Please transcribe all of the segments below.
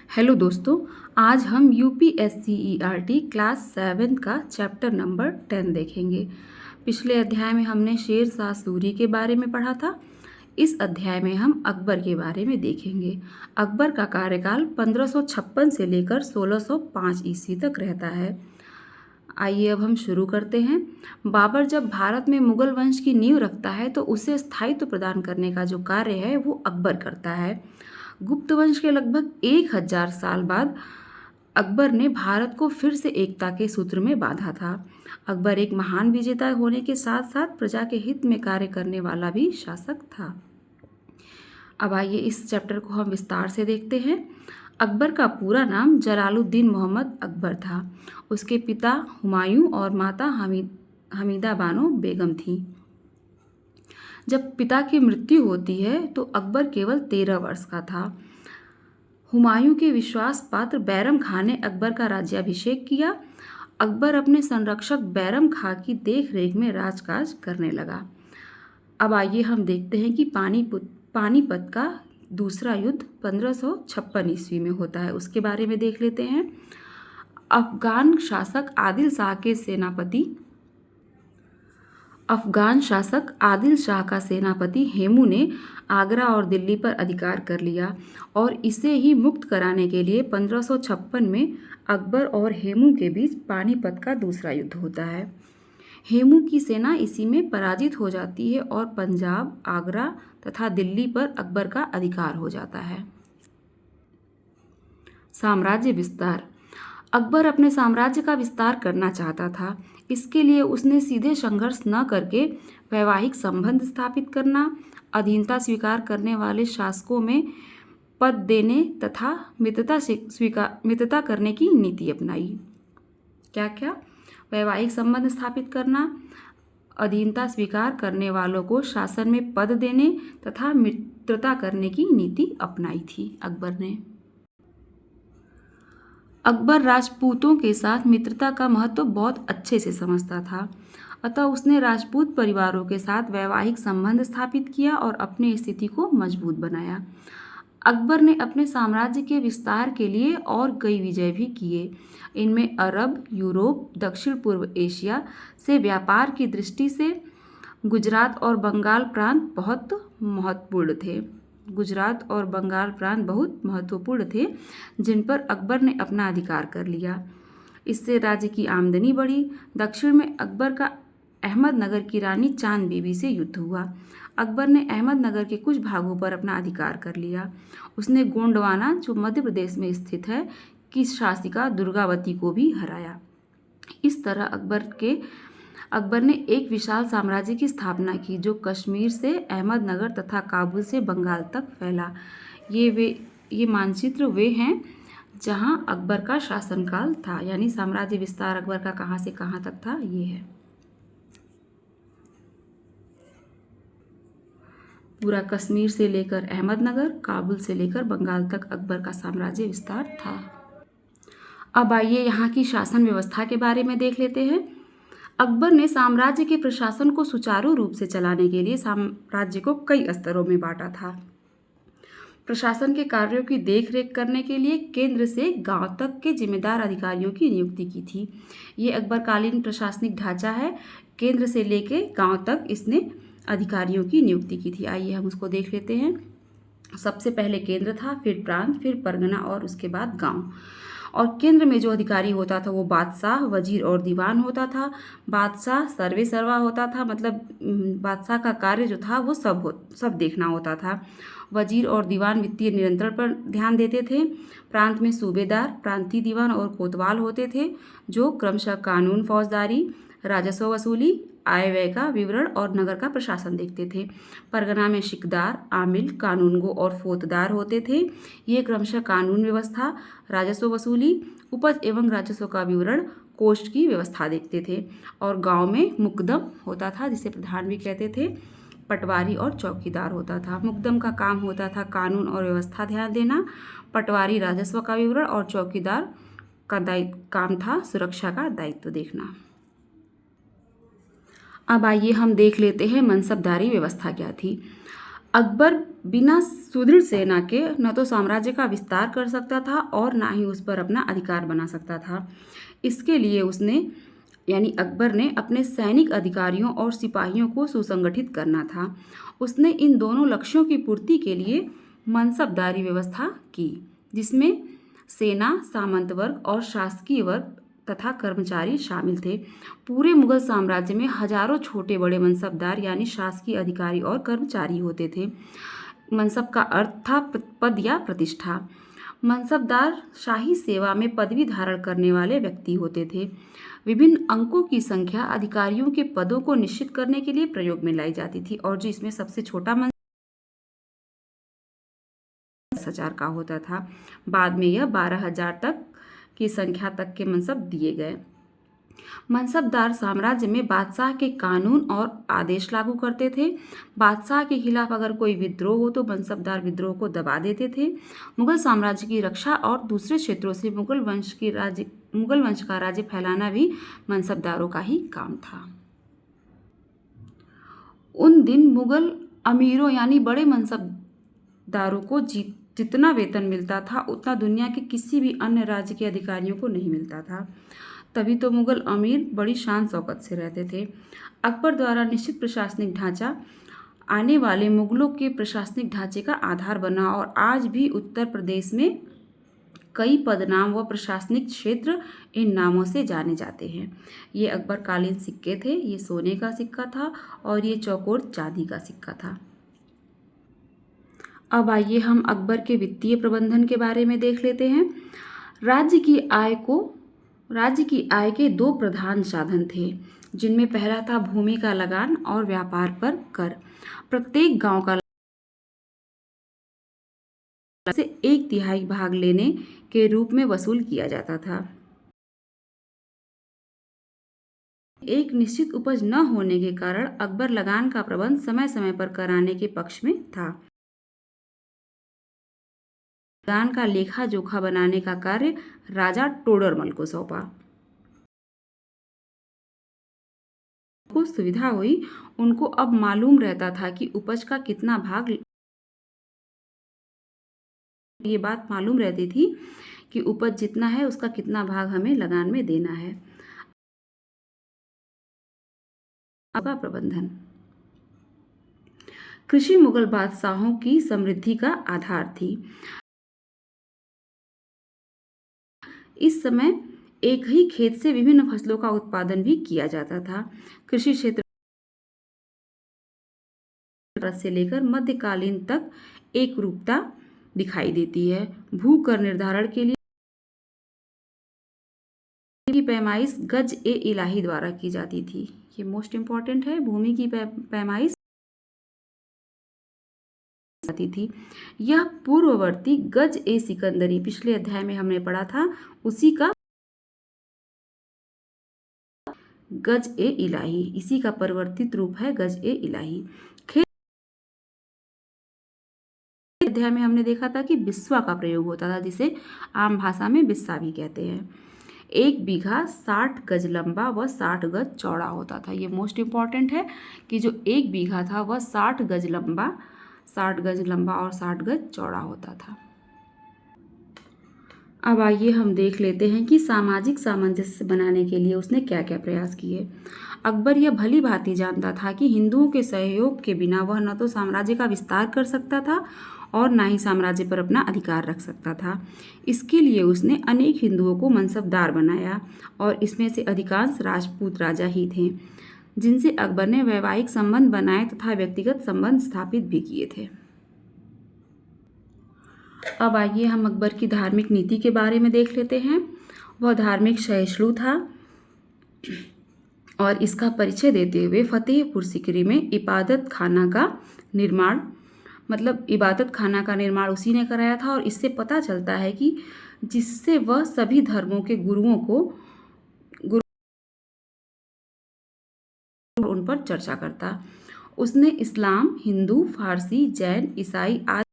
Hello दोस्तों, आज हम यूपीएससीईआरटी क्लास 7 का चैप्टर नंबर 10 देखेंगे। पिछले अध्याय में हमने शेर शाह सूरी के बारे में पढ़ा था। इस अध्याय में हम अकबर के बारे में देखेंगे। अकबर का कार्यकाल 1556 से लेकर 1605 ईस्वी तक रहता है। आइए अब हम शुरू करते हैं। बाबर जब भारत में मुगल वंश की नींव रखता है तो उसे स्थायित्व प्रदान करने का जो कार्य है वो अकबर करता है। गुप्त वंश के लगभग 1000 साल बाद अकबर ने भारत को फिर से एकता के सूत्र में बांधा था। अकबर एक महान विजेता होने के साथ साथ प्रजा के हित में कार्य करने वाला भी शासक था। अब आइए इस चैप्टर को हम विस्तार से देखते हैं। अकबर का पूरा नाम जलालुद्दीन मोहम्मद अकबर था। उसके पिता हुमायूं और माता हमीदा बानो बेगम थी। जब पिता की मृत्यु होती है तो अकबर केवल 13 वर्ष का था। हुमायूं के विश्वास पात्र बैरम खां ने अकबर का राज्याभिषेक किया। अकबर अपने संरक्षक बैरम खां की देखरेख में राजकाज करने लगा। अब आइए हम देखते हैं कि पानीपत का दूसरा युद्ध 1556 ईस्वी में होता है, उसके बारे में देख लेते हैं। अफगान शासक आदिल शाह का सेनापति हेमू ने आगरा और दिल्ली पर अधिकार कर लिया और इसे ही मुक्त कराने के लिए 1556 में अकबर और हेमू के बीच पानीपत का दूसरा युद्ध होता है। हेमू की सेना इसी में पराजित हो जाती है और पंजाब, आगरा तथा दिल्ली पर अकबर का अधिकार हो जाता है। साम्राज्य विस्तार। अकबर अपने साम्राज्य का विस्तार करना चाहता था। इसके लिए उसने सीधे संघर्ष न करके वैवाहिक संबंध स्थापित करना, अधीनता स्वीकार करने वाले शासकों में पद देने तथा मित्रता करने की नीति अपनाई। क्या क्या? वैवाहिक संबंध स्थापित करना, अधीनता स्वीकार करने वालों को शासन में पद देने तथा मित्रता करने की नीति अपनाई थी अकबर ने। अकबर राजपूतों के साथ मित्रता का महत्व बहुत अच्छे से समझता था, अतः उसने राजपूत परिवारों के साथ वैवाहिक संबंध स्थापित किया और अपनी स्थिति को मजबूत बनाया। अकबर ने अपने साम्राज्य के विस्तार के लिए और कई विजय भी किए। इनमें अरब, यूरोप, दक्षिण पूर्व एशिया से व्यापार की दृष्टि से गुजरात और बंगाल प्रांत बहुत महत्वपूर्ण थे, जिन पर अकबर ने अपना अधिकार कर लिया। इससे राज्य की आमदनी बढ़ी। दक्षिण में अकबर का अहमदनगर की रानी चांद बीबी से युद्ध हुआ। अकबर ने अहमदनगर के कुछ भागों पर अपना अधिकार कर लिया। उसने गोंडवाना, जो मध्य प्रदेश में स्थित है, की शासिका दुर्गावती को भी हराया। इस तरह अकबर ने एक विशाल साम्राज्य की स्थापना की जो कश्मीर से अहमदनगर तथा काबुल से बंगाल तक फैला। ये मानचित्र वे हैं जहां अकबर का शासनकाल था, यानी साम्राज्य विस्तार अकबर का कहां से कहां तक था, ये है। पूरा कश्मीर से लेकर अहमदनगर, काबुल से लेकर बंगाल तक अकबर का साम्राज्य विस्तार था। अब आइए यहाँ की शासन व्यवस्था के बारे में देख लेते हैं। अकबर ने साम्राज्य के प्रशासन को सुचारू रूप से चलाने के लिए साम्राज्य को कई स्तरों में बांटा था। प्रशासन के कार्यों की देखरेख करने के लिए केंद्र से गांव तक के जिम्मेदार अधिकारियों की नियुक्ति की थी। ये अकबरकालीन प्रशासनिक ढांचा है। केंद्र से लेके गांव तक इसने अधिकारियों की नियुक्ति की थी। आइए हम उसको देख लेते हैं। सबसे पहले केंद्र था, फिर प्रांत, फिर परगना और उसके बाद गांव। और केंद्र में जो अधिकारी होता था वो बादशाह, वजीर और दीवान होता था। बादशाह सर्वे सर्वा होता था, मतलब बादशाह का कार्य जो था वो सब देखना होता था। वजीर और दीवान वित्तीय नियंत्रण पर ध्यान देते थे। प्रांत में सूबेदार, प्रांतीय दीवान और कोतवाल होते थे जो क्रमशः कानून, फौजदारी, राजस्व वसूली, आय व्यय का विवरण और नगर का प्रशासन देखते थे। परगना में शिकदार, आमिल, कानूनगो और फौजदार होते थे। ये क्रमशः कानून व्यवस्था, राजस्व वसूली, उपज एवं राजस्व का विवरण, कोष्ठ की व्यवस्था देखते थे। और गांव में मुकदम होता था, जिसे प्रधान भी कहते थे, पटवारी और चौकीदार होता था। मुकदम का काम होता था कानून और व्यवस्था ध्यान देना, पटवारी राजस्व का विवरण और चौकीदार का काम था सुरक्षा का दायित्व देखना। अब आइए हम देख लेते हैं मनसबदारी व्यवस्था क्या थी। अकबर बिना सुदृढ़ सेना के न तो साम्राज्य का विस्तार कर सकता था और ना ही उस पर अपना अधिकार बना सकता था। इसके लिए उसने यानी अकबर ने अपने सैनिक अधिकारियों और सिपाहियों को सुसंगठित करना था। उसने इन दोनों लक्ष्यों की पूर्ति के लिए मनसबदारी व्यवस्था की, जिसमें सेना, सामंत वर्ग और शासकीय वर्ग तथा कर्मचारी शामिल थे। पूरे मुगल साम्राज्य में हजारों छोटे बड़े मनसबदार यानी शासकीय अधिकारी और कर्मचारी होते थे। मनसब का अर्थ था पद या प्रतिष्ठा। मनसबदार शाही सेवा में पदवी धारण करने वाले व्यक्ति होते थे। विभिन्न अंकों की संख्या अधिकारियों के पदों को निश्चित करने के लिए प्रयोग में लाई जाती थी और जो इसमें सबसे छोटा 10,000 का होता था। बाद में यह 12,000 तक की संख्या तक के मनसब दिए गए। मनसबदार साम्राज्य में बादशाह के कानून और आदेश लागू करते थे। बादशाह के खिलाफ अगर कोई विद्रोह हो तो मनसबदार विद्रोह को दबा देते थे। मुगल साम्राज्य की रक्षा और दूसरे क्षेत्रों से मुगल वंश का राज्य फैलाना भी मनसबदारों का ही काम था। उन दिन मुगल अमीरों यानी बड़े मनसबदारों को जितना वेतन मिलता था उतना दुनिया के किसी भी अन्य राज्य के अधिकारियों को नहीं मिलता था। तभी तो मुगल अमीर बड़ी शान शौकत से रहते थे। अकबर द्वारा निश्चित प्रशासनिक ढांचा आने वाले मुगलों के प्रशासनिक ढांचे का आधार बना और आज भी उत्तर प्रदेश में कई पदनाम व प्रशासनिक क्षेत्र इन नामों से जाने जाते हैं। ये अकबरकालीन सिक्के थे। ये सोने का सिक्का था और ये चौकोर चांदी का सिक्का था। अब आइए हम अकबर के वित्तीय प्रबंधन के बारे में देख लेते हैं। राज्य की आय के दो प्रधान साधन थे, जिनमें पहला था भूमि का लगान और व्यापार पर कर। प्रत्येक गांव का से 1/3 भाग लेने के रूप में वसूल किया जाता था। एक निश्चित उपज न होने के कारण अकबर लगान का प्रबंध समय समय पर कराने के पक्ष में था। लगान का लेखा जोखा बनाने का कार्य राजा टोडरमल को सौंपा। को सुविधा हुई, उनको अब मालूम रहता था कि उपज का कितना भाग, ये बात मालूम रहती थी कि उपज जितना है उसका कितना भाग हमें लगान में देना है। अब प्रबंधन। कृषि मुगल बादशाहों की समृद्धि का आधार थी। इस समय एक ही खेत से विभिन्न फसलों का उत्पादन भी किया जाता था। कृषि क्षेत्र से लेकर मध्यकालीन तक एक रूपता दिखाई देती है। भू कर निर्धारण के लिए की पैमाइश गज ए इलाही द्वारा की जाती थी। ये मोस्ट इंपॉर्टेंट है। भूमि की पैमाइश जाती थी। यह पूर्ववर्ती गज ए सिकंदरी पिछले अध्याय में हमने पढ़ा था, उसी का गज ए इलाही, इसी का परिवर्तित रूप है गज ए इलाही। खेत अध्याय में हमने देखा था कि बिस्वा का प्रयोग होता था, जिसे आम भाषा में बिस्सा भी कहते हैं। 1 बीघा 60 गज लंबा व 60 गज चौड़ा होता था। ये मोस्ट इंपॉर्टेंट है कि जो 1 बीघा था वह 60 गज लंबा और 60 गज चौड़ा होता था। अब आइए हम देख लेते हैं कि सामाजिक सामंजस्य बनाने के लिए उसने क्या क्या प्रयास किए। अकबर यह भली भांति जानता था कि हिंदुओं के सहयोग के बिना वह न तो साम्राज्य का विस्तार कर सकता था और ना ही साम्राज्य पर अपना अधिकार रख सकता था। इसके लिए उसने अनेक हिंदुओं को मनसबदार बनाया और इसमें से अधिकांश राजपूत राजा ही थे, जिनसे अकबर ने वैवाहिक संबंध बनाए तथा व्यक्तिगत संबंध स्थापित भी किए थे। अब आइए हम अकबर की धार्मिक नीति के बारे में देख लेते हैं। वह धार्मिक सहिष्णु था और इसका परिचय देते हुए फतेहपुर सीकरी में इबादत खाना का निर्माण उसी ने कराया था और इससे पता चलता है कि जिससे वह सभी धर्मों के गुरुओं को उन पर चर्चा करता। उसने इस्लाम, हिंदू, फारसी, जैन, ईसाई आदि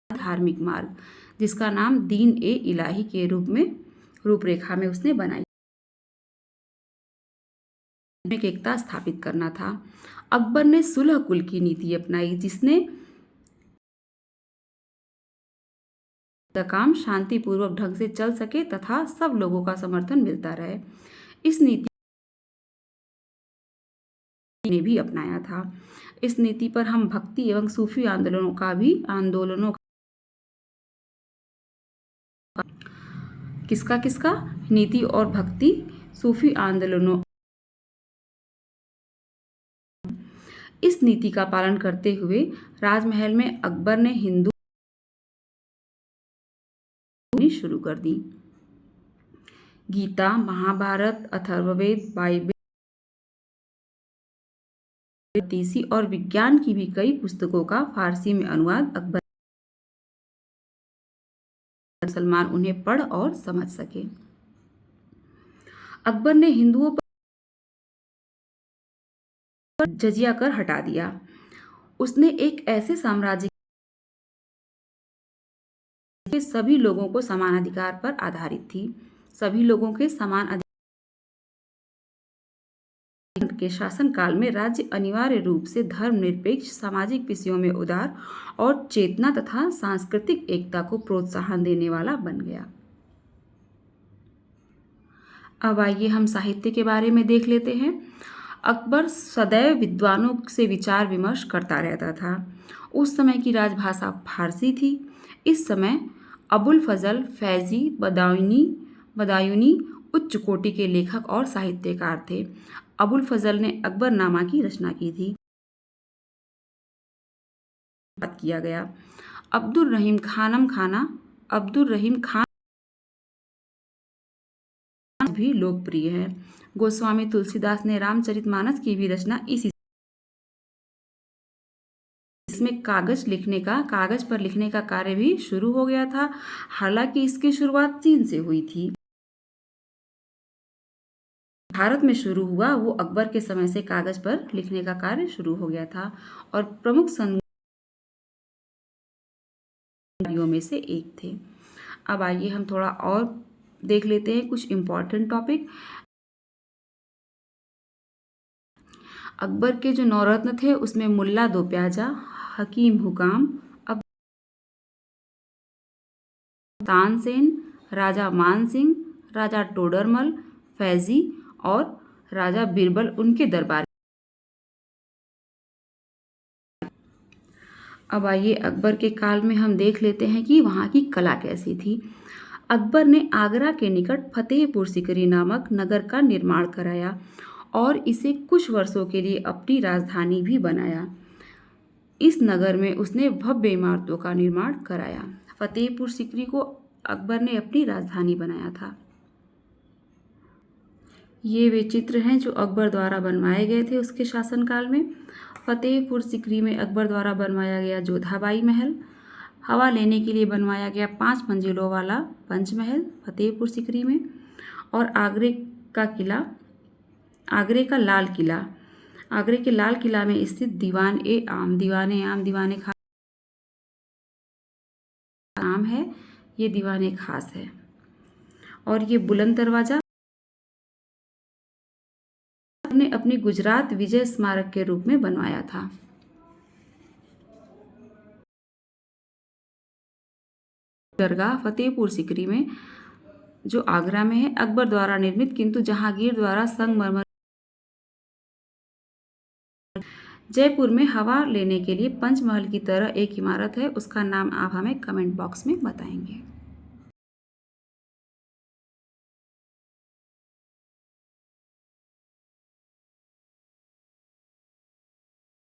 धार्मिक मार्ग, जिसका नाम दीन ए इलाही के रूप में रूपरेखा में उसने बनाई, एकता स्थापित करना था। अकबर ने सुलह कुल की नीति अपनाई, जिसने का काम शांतिपूर्वक ढंग से चल सके तथा सब लोगों का समर्थन मिलता रहे। इस नीति ने भी अपनाया था। इस नीति पर हम भक्ति एवं सूफी आंदोलनों किसका नीति और भक्ति सूफी आंदोलनों इस नीति का पालन करते हुए राजमहल में अकबर ने हिंदू शुरू कर दी। गीता, महाभारत, अथर्ववेद, बाइबल, ज्योतिषी और विज्ञान की भी कई पुस्तकों का फारसी में अनुवाद अकबर मुसलमान उन्हें पढ़ और समझ सके। अकबर ने हिंदुओं पर जजिया कर हटा दिया। उसने एक ऐसे साम्राज्य के सभी लोगों को समान अधिकार पर आधारित थी। सभी लोगों के समान अधिकार के शासनकाल में राज्य अनिवार्य रूप से धर्मनिरपेक्ष, सामाजिक विषयों में उदार और चेतना तथा सांस्कृतिक एकता को प्रोत्साहन देने वाला बन गया। अब आइए हम साहित्य के बारे में देख लेते हैं। अकबर सदैव विद्वानों से विचार विमर्श करता रहता था। उस समय की राजभाषा फारसी थी। इस समय अबुल फजल, फैजी, बदायूनी उच्च कोटि के लेखक और साहित्यकार थे। अबुल फजल ने अकबरनामा की रचना की थी। बात किया गया। अब्दुल रहीम खान भी लोकप्रिय है। गोस्वामी तुलसीदास ने रामचरितमानस की भी रचना इसमें कागज पर लिखने का कार्य भी शुरू हो गया था। हालांकि इसकी शुरुआत चीन से हुई थी। भारत में शुरू हुआ वो अकबर के समय से कागज पर लिखने का कार्य शुरू हो गया था और प्रमुख संधियों में से एक थे। अब आइए हम थोड़ा और देख लेते हैं कुछ इम्पोर्टेंट टॉपिक। अकबर के जो नौरत्न थे उसमें मुल्ला दो प्याजा, हकीम हुकाम, तानसेन, राजा मानसिंह, राजा टोडरमल, फैजी और राजा बीरबल उनके दरबार। अब आइए अकबर के काल में हम देख लेते हैं कि वहाँ की कला कैसी थी। अकबर ने आगरा के निकट फतेहपुर सिकरी नामक नगर का निर्माण कराया और इसे कुछ वर्षों के लिए अपनी राजधानी भी बनाया। इस नगर में उसने भव्य इमारतों का निर्माण कराया। फतेहपुर सिकरी को अकबर ने अपनी राजधानी बनाया था। ये वे चित्र हैं जो अकबर द्वारा बनवाए गए थे उसके शासनकाल में। फतेहपुर सिकरी में अकबर द्वारा बनवाया गया जोधाबाई महल, हवा लेने के लिए बनवाया गया 5 मंजिलों वाला पंचमहल फतेहपुर सिकरी में, और आगरे के लाल किला में स्थित दीवाने खास है। ये दीवाने खास है। और ये बुलंद दरवाजा ने अपनी गुजरात विजय स्मारक के रूप में बनवाया था। दरगाह फतेहपुर सिकरी में जो आगरा में है, अकबर द्वारा निर्मित किंतु जहांगीर द्वारा संगमरमर। जयपुर में हवा लेने के लिए पंचमहल की तरह एक इमारत है, उसका नाम आप हमें कमेंट बॉक्स में बताएंगे।